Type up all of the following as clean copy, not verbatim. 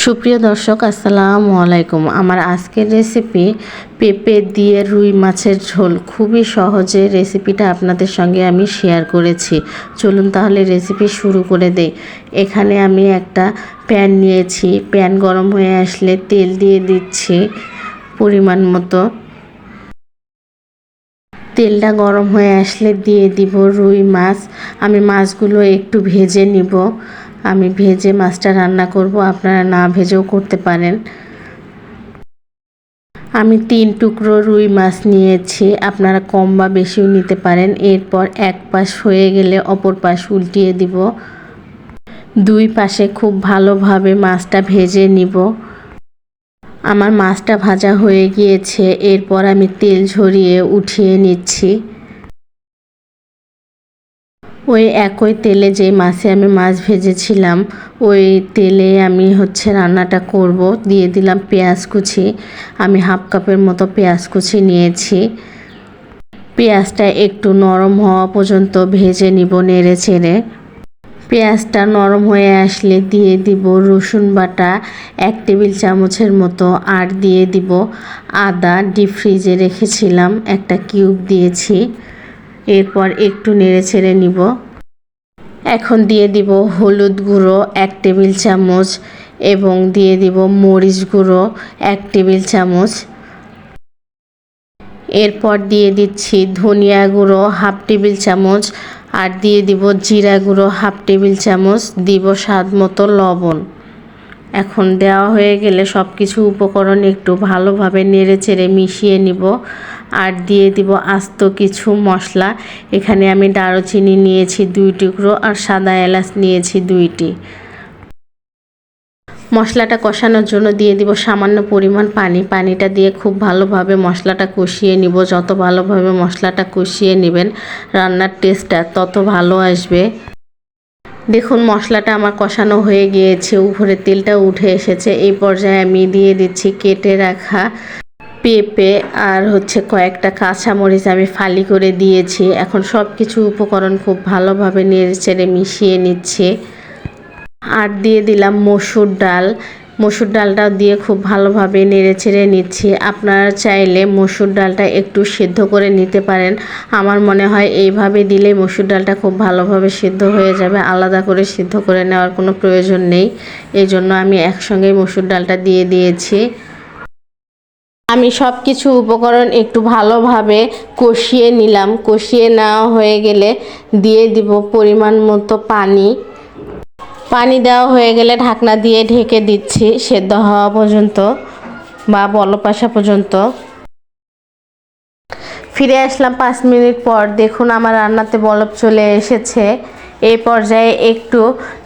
সুপ্রিয় দর্শক আসসালামু আলাইকুম। আমার আজকের রেসিপি পেঁপে দিয়ে রুই মাছের ঝোল। খুবই সহজে রেসিপিটা আপনাদের সঙ্গে আমি শেয়ার করেছি। চলুন তাহলে রেসিপি শুরু করে দেই। এখানে আমি একটা প্যান নিয়েছি। প্যান গরম হয়ে আসলে তেল দিয়ে দিচ্ছি পরিমাণ মতো। তেলটা গরম হয়ে আসলে দিয়ে দিব রুই মাছ। আমি মাছগুলো একটু ভেজে নিব। আমি ভেজে মাছটা রান্না করব, আপনারা না ভেজেও করতে পারেন। আমি 3 টুকরো রুই মাছ নিয়েছি, আপনারা কম বা বেশিও নিতে পারেন। এরপর এক পাশ হয়ে গেলে অপর পাশ উল্টিয়ে দিব। দুই পাশে খুব ভালোভাবে মাছটা ভেজে নিব। আমার মাছটা ভাজা হয়ে গিয়েছে, এরপর আমি তেল ঝরিয়ে উঠিয়ে নিচ্ছি। ওই একই তেলে যে মাছে আমি মাছ ভেজেছিলাম ওই তেলে আমি রান্নাটা করব। দিয়ে দিলাম পেঁয়াজ কুচি। আমি হাফ কাপের মতো পেঁয়াজ কুচি নিয়েছি। পেঁয়াজটা একটু নরম হওয়া পর্যন্ত ভেজে নিব নেড়ে চেড়ে। পেঁয়াজটা নরম হয়ে আসলে দিয়ে দিব রসুন বাটা 1 টেবিল চামচের মতো, আর দিয়ে দিব আদা ডিপ ফ্রিজে রেখেছিলাম, একটা কিউব দিয়েছি। এরপর একটু নেড়ে ছেড়ে নিব। এখন দিয়ে দিব হলুদ গুঁড়ো 1 টেবিল চামচ এবং দিয়ে দিব মরিচ গুঁড়ো 1 টেবিল চামচ। এরপর দিয়ে দিচ্ছি ধনিয়া গুঁড়ো হাফ টেবিল চামচ, আর দিয়ে দিব জিরা গুঁড়ো হাফ টেবিল চামচ। দিব স্বাদ মতো লবণ। এখন দেওয়া হয়ে গেলে সব কিছু উপকরণ একটু ভালোভাবে নেড়ে চেড়ে মিশিয়ে নিব। আর দিয়ে দিব আস্ত কিছু মশলা। এখানে আমি দারুচিনি নিয়েছি 2 টুকরো, আর সাদা এলাচ নিয়েছি 2টি। মশলাটা কষানোর জন্য দিয়ে দিব সামান্য পরিমাণ পানি। পানিটা দিয়ে খুব ভালোভাবে মশলাটা কষিয়ে নিব। যত ভালোভাবে মশলাটা কষিয়ে নেবেন রান্নার টেস্টটা তত ভালো আসবে। দেখুন মশলাটা আমার কষানো হয়ে গিয়েছে, উপরে তেলটা উঠে এসেছে। এই পর্যায়ে আমি দিয়ে দিচ্ছি কেটে রাখা পেঁপে আর কয়েকটা কাঁচামরিচ আমি ফালি করে দিয়েছি। এখন সব কিছু উপকরণ খুব ভালোভাবে নেড়ে চেড়ে মিশিয়ে নিচ্ছে। আর দিয়ে দিলাম মসুর ডাল। মসুর ডালটাও দিয়ে খুব ভালোভাবে নেড়ে চেড়ে নিচ্ছি। আপনারা চাইলে মসুর ডালটা একটু সেদ্ধ করে নিতে পারেন। আমার মনে হয় এইভাবে দিলে মসুর ডালটা খুব ভালোভাবে সেদ্ধ হয়ে যাবে, আলাদা করে সিদ্ধ করে নেওয়ার কোনো প্রয়োজন নেই। এই জন্য আমি একসঙ্গেই মসুর ডালটা দিয়ে দিয়েছি। আমি সব কিছু উপকরণ একটু ভালোভাবে কষিয়ে নিলাম। কষিয়ে নেওয়া হয়ে গেলে দিয়ে দিব পরিমাণ মতো পানি। পানি দেওয়া হয়ে গেলে ঢাকনা দিয়ে ঢেকে দিচ্ছি সেদ্ধ হওয়া পর্যন্ত বা বলক আসা পর্যন্ত। ফিরে আসলাম 5 মিনিট পর। দেখুন আমার রান্নাতে বলক চলে এসেছে। এই পর্যায়ে একটু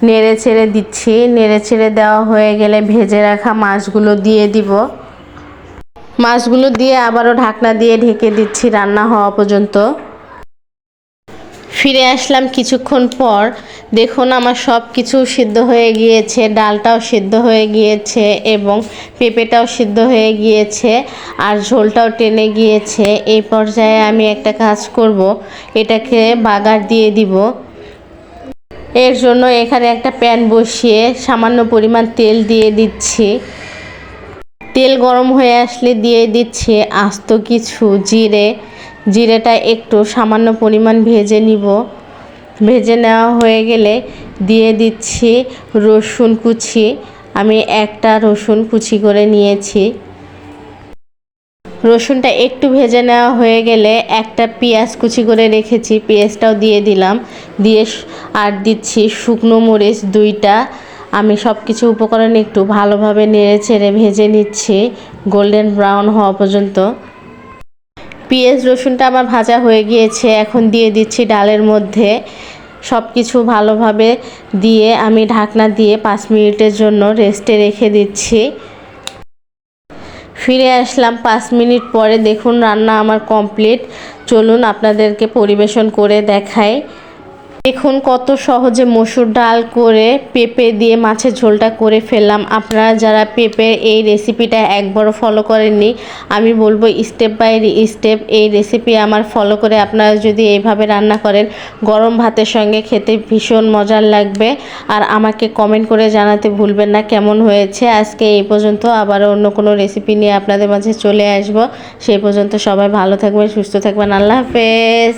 নেড়ে ছেড়ে দিচ্ছি। নেড়ে ছেড়ে দেওয়া হয়ে গেলে ভেজে রাখা মাছগুলো দিয়ে দিব। মাছগুলো দিয়ে আবারও ঢাকনা দিয়ে ঢেকে দিচ্ছি রান্না হওয়া পর্যন্ত। ফিরে আসলাম কিছুক্ষণ পর। দেখুন আমার সব কিছু সিদ্ধ হয়ে গিয়েছে, ডালটাও সিদ্ধ হয়ে গিয়েছে এবং পেঁপেটাও সিদ্ধ হয়ে গিয়েছে, আর ঝোলটাও টেনে গিয়েছে। এই পর্যায়ে আমি একটা কাজ করব, এটাকে বাগার দিয়ে দিব। এর জন্য এখানে একটা প্যান বসিয়ে সামান্য পরিমাণ তেল দিয়ে দিচ্ছি। তেল গরম হয়ে আসলে দিয়ে দিচ্ছি আস্ত কিছু জিরে। জিরেটা একটু সামান্য পরিমাণ ভেজে নিব। ভেজে নেওয়া হয়ে গেলে দিয়ে দিচ্ছি রসুন কুচি। আমি একটা রসুন কুচি করে নিয়েছি। রসুনটা একটু ভেজে নেওয়া হয়ে গেলে একটা পেঁয়াজ কুচি করে রেখেছি, পেঁয়াজটাও দিয়ে দিলাম। দিয়ে আর দিচ্ছি শুকনো মরিচ 2টা। আমি সব কিছু উপকরণ একটু ভালোভাবে নেড়ে চেড়ে ভেজে নিচ্ছি গোল্ডেন ব্রাউন হওয়া পর্যন্ত। পেঁয়াজ রসুনটা আমার ভাজা হয়ে গিয়েছে। এখন দিয়ে দিচ্ছি ডালের মধ্যে। সব কিছু ভালোভাবে দিয়ে আমি ঢাকনা দিয়ে 5 মিনিটের জন্য রেস্টে রেখে দিচ্ছি। ফিরে আসলাম 5 মিনিট পরে। দেখুন রান্না আমার কমপ্লিট। চলুন আপনাদেরকে পরিবেশন করে দেখাই। দেখুন কত সহজে মসুর ডাল করে পেঁপে দিয়ে মাছের ঝোলটা করে ফেললাম। আপনারা যারা পেঁপের এই রেসিপিটা একবারও ফলো করেননি, আমি বলবো স্টেপ বাই স্টেপ এই রেসিপি আমার ফলো করে আপনারা যদি এইভাবে রান্না করেন, গরম ভাতের সঙ্গে খেতে ভীষণ মজার লাগবে। আর আমাকে কমেন্ট করে জানাতে ভুলবেন না কেমন হয়েছে। আজকে এই পর্যন্ত, আবার অন্য কোনো রেসিপি নিয়ে আপনাদের মাঝে চলে আসব। সেই পর্যন্ত সবাই ভালো থাকবেন, সুস্থ থাকবেন। আল্লাহ হাফেজ।